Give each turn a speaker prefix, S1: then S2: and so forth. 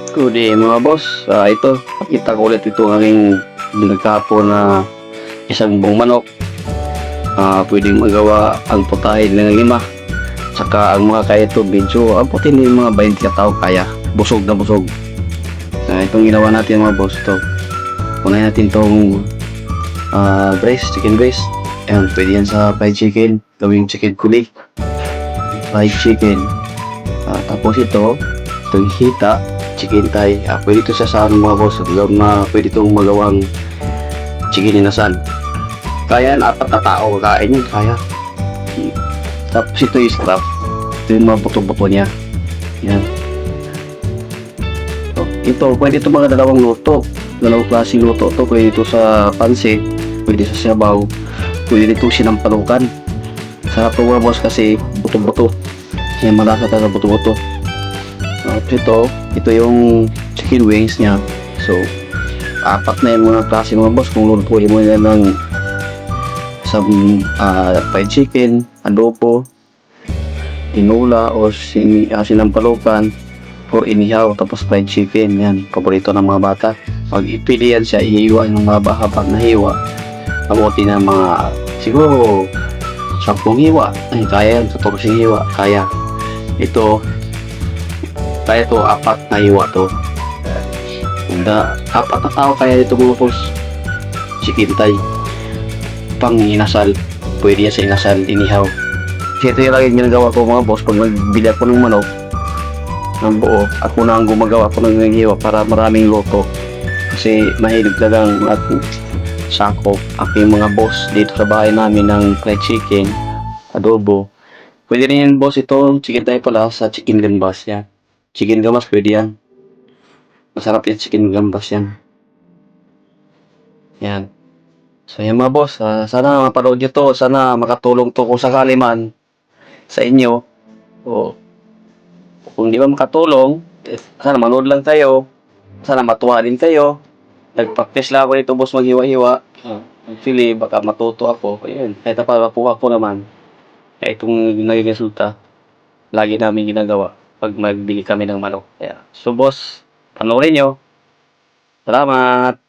S1: Good day mga boss. Ito, pakita ko ulit ito aking nagkapon na isang buong manok. Pwedeng magawa ang putahe ng lima. Saka ang mga kaya ito, medyo ang puti ng mga 20 katao kaya. Busog na busog. Itong ginawa natin mga boss ito. Unahin natin itong breast, chicken breast. Ayan, pwede yan sa fried chicken. Gawing chicken kulik. Fried chicken. Tapos itong hita chicken thigh. Pwede ito sa mga boss. Pwede itong magawang chicken inasan. Kaya 4 na tao kakain yun. Kaya. Tapos ito yung scrap. Ito yung mga buto-buto niya. Yan. Ito, pwede ito mga dalawang luto. Dalawang klaseng luto ito. Pwede ito sa pansit. Pwede sa sabaw. Pwede ito sinampalukan. Sarap ito mga boss kasi buto-buto. Yan, malasa talaga buto-buto. Ito yung chicken wings niya. So, 4 na yung mga klase mga boss. Kung lulutuin mo yan ng fried chicken, adobo, tinola, o sinampalukan, or inihaw, tapos fried chicken. Yan, paborito ng mga bata. Pag ipili yan siya, ihiwa ng mga habang na hiwa. Pabuti ng mga, siguro, 10 hiwa. Ay, kaya yan, 14 hiwa. Kaya. Kaya ito 4 na hiwa to. 4 na tao kaya ito mga boss. Chicken thigh. Pang inasal. Pwede yan sa inasal, inihaw. Kasi ito yung lagi ginagawa ko mga boss. Pag nagbili ako ng manok, ng buo, ako na ang gumagawa ko ng hiwa para maraming luto. Kasi mahilig talagang at sakop aking mga boss dito sa bahay namin ng fried chicken, adobo. Pwede rin yan boss ito, chicken thigh pala sa chicken gambas yan. Chicken gambas pwede yan. Masarap yan chicken gambas yan. Yan. So yan mga boss, sana mapanood nyo to. Sana makatulong to kung sakali man sa inyo. O kung di ba makatulong, sana manood lang tayo. Sana matuwa din kayo. Nag-practice lang ako nito boss maghiwa-hiwa. Actually, baka matuto ako. Ayun, kahit pa mapuha ko naman. Kaya itong naging resulta, lagi namin ginagawa pag magbili kami ng manok. Kaya, so boss, panoorin nyo. Salamat!